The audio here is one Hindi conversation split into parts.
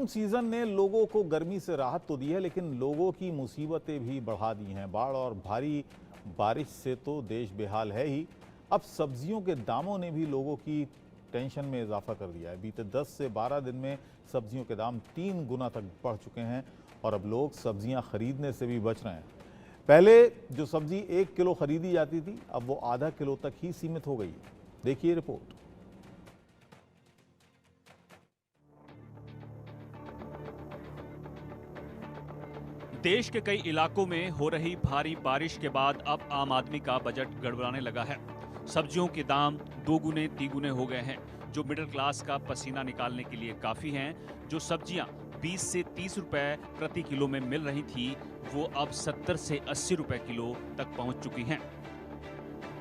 सीजन ने लोगों को गर्मी से राहत तो दी है, लेकिन लोगों की मुसीबतें भी बढ़ा दी हैं। बाढ़ और भारी बारिश से तो देश बेहाल है ही, अब सब्जियों के दामों ने भी लोगों की टेंशन में इजाफा कर दिया है। बीते 10 से 12 दिन में सब्जियों के दाम 3 गुना तक बढ़ चुके हैं और अब लोग सब्जियां खरीदने से भी बच रहे हैं। पहले जो सब्जी 1 किलो खरीदी जाती थी, अब वो आधा किलो तक ही सीमित हो गई है। देखिए रिपोर्ट। देश के कई इलाकों में हो रही भारी बारिश के बाद अब आम आदमी का बजट गड़बड़ाने लगा है। सब्जियों के दाम 2 गुने 3 गुने हो गए हैं, जो मिडिल क्लास का पसीना निकालने के लिए काफी हैं। जो सब्जियां 20 से 30 रुपए प्रति किलो में मिल रही थी, वो अब 70 से 80 रुपए किलो तक पहुंच चुकी हैं।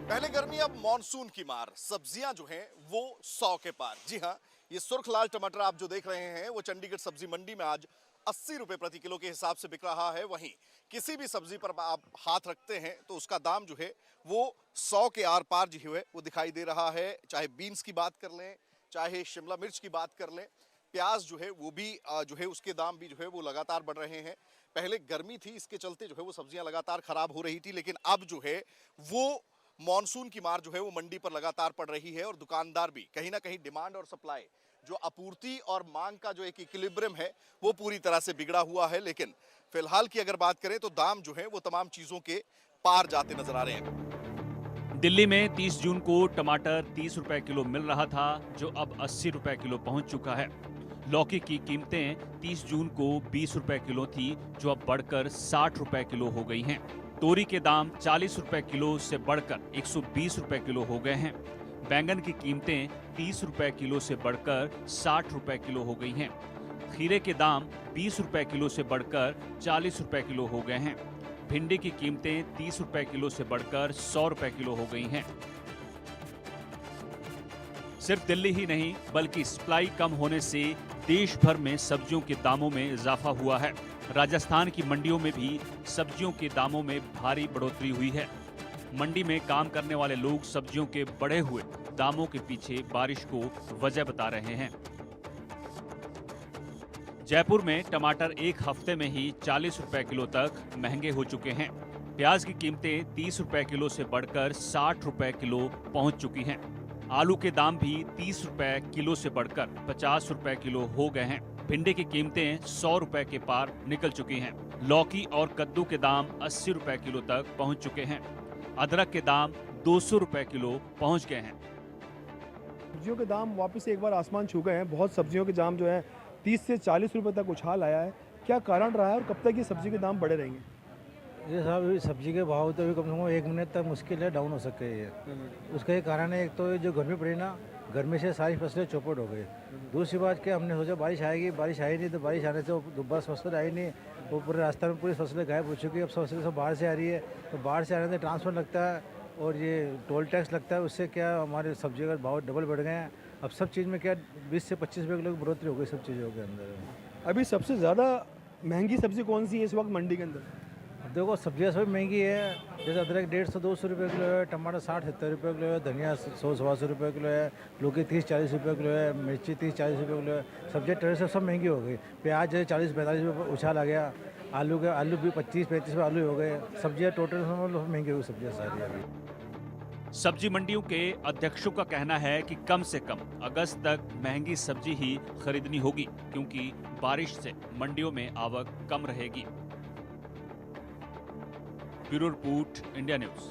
पहले गर्मी, अब मॉनसून की मार। सब्जियां जो हैं वो 100 के पार। जी हाँ, ये सुर्ख लाल टमाटर आप जो देख रहे हैं वो चंडीगढ़ सब्जी मंडी में आज 80 रुपए प्रति किलो के हिसाब से बिक रहा है। वहीं किसी भी सब्जी पर आप हाथ रखते हैं तो उसका दाम जो है वो 100 के आर पार जो है वो दिखाई दे रहा है। चाहे बीन्स की बात कर लें, चाहे शिमला मिर्च की बात कर लें, प्याज जो है वो भी जो है उसके दाम भी जो है वो लगातार बढ़ रहे हैं। पहले गर्मी थी, इसके चलते जो है वो सब्जियां लगातार खराब हो रही थी, लेकिन अब जो है वो मॉनसून की मार जो है वो मंडी पर लगातार पड़ रही है और दुकानदार भी कहीं ना कहीं डिमांड और सप्लाई, जो आपूर्ति और मांग का जो एक इक्विलिब्रियम है वो पूरी तरह से बिगड़ा हुआ है। लेकिन फिलहाल की अगर बात करें तो दाम जो है वो तमाम चीजों के पार जाते नजर आ रहे हैं। दिल्ली में 30 जून को टमाटर 30 रुपए किलो मिल रहा था, जो अब 80 रुपए किलो पहुंच चुका है। लौकी की कीमतें 30 जून को 20 रुपए किलो थी, जो अब बढ़कर 60 रुपए किलो हो गई हैं। तोरी के दाम 40 रुपए किलो से बढ़कर 120 रुपए किलो हो गए हैं। बैंगन की कीमतें 30 रुपए किलो से बढ़कर 60 रुपए किलो हो गई हैं। खीरे के दाम 20 रुपए किलो से बढ़कर 40 रुपए किलो हो गए हैं। भिंडी की कीमतें 30 रुपए किलो से बढ़कर 100 रुपए किलो हो गई हैं। सिर्फ दिल्ली ही नहीं, बल्कि सप्लाई कम होने से देश भर में सब्जियों के दामों में इजाफा हुआ है। राजस्थान की मंडियों में भी सब्जियों के दामों में भारी बढ़ोतरी हुई है। मंडी में काम करने वाले लोग सब्जियों के बढ़े हुए दामों के पीछे बारिश को वजह बता रहे हैं। जयपुर में टमाटर एक हफ्ते में ही 40 रुपए किलो तक महंगे हो चुके हैं। प्याज की कीमतें 30 रुपए किलो से बढ़कर 60 रुपए किलो पहुंच चुकी हैं। आलू के दाम भी 30 रुपए किलो से बढ़कर 50 रुपए किलो हो गए हैं। भिंडी की कीमतें 100 रुपए के पार निकल चुकी हैं। लौकी और कद्दू के दाम 80 रुपए किलो तक पहुंच चुके हैं। अदरक के दाम 200 रुपए किलो पहुंच गए हैं। सब्जियों के दाम वापस एक बार आसमान छू गए हैं। बहुत सब्जियों के दाम जो है 30 से 40 रुपए तक उछाल आया है। क्या कारण रहा है और कब तक ये सब्जी के दाम बढ़े रहेंगे? ये साहब सब्जी के भाव तो कम से कम 1 महीने तक मुश्किल है डाउन हो सके। ये उसका एक कारण है, एक तो जो गर्मी पड़ी ना, गर्मी से सारी फसलें चौपट हो गई। दूसरी बात क्या, हमने सोचा बारिश आएगी, बारिश आई नहीं, तो बारिश आने से बस फसल आई नहीं, वो पूरे रास्ते में पूरी फसलें गायब हो चुकी है। अब फसलें सब बाहर से आ रही है, तो बाहर से आने से ट्रांसपोर्ट लगता है और ये टोल टैक्स लगता है, उससे क्या हमारे सब्जी का भाव डबल बढ़ गए हैं। अब सब चीज़ में क्या 20 से 25 रुपये किलो की बढ़ोतरी हो गई सब चीज़ों के अंदर। अभी सबसे ज़्यादा महंगी सब्जी कौन सी है इस वक्त मंडी के अंदर? देखो सब्जियाँ सभी महंगी है। जैसे अदरक 150-200 रुपये किलो है, टमाटर 60-70 रुपये किलो है, धनिया 100-125 रुपये किलो है, लौकी 30-40 रुपये किलो है, मिर्ची 30-40 रुपये किलो है। सब्जियाँ टरे से सब महंगी हो गई। प्याज जो 40-45 रुपये उछाल आ गया। आलू भी 25-35 रुपये आलू हो गए। सब्जियाँ टोटल महंगी हुई सब्जियाँ सारी अभी। सब्जी मंडियों के अध्यक्षों का कहना है कि कम से कम अगस्त तक महंगी सब्जी ही खरीदनी होगी, क्योंकि बारिश से मंडियों में आवक कम रहेगी। Bureau report, India news.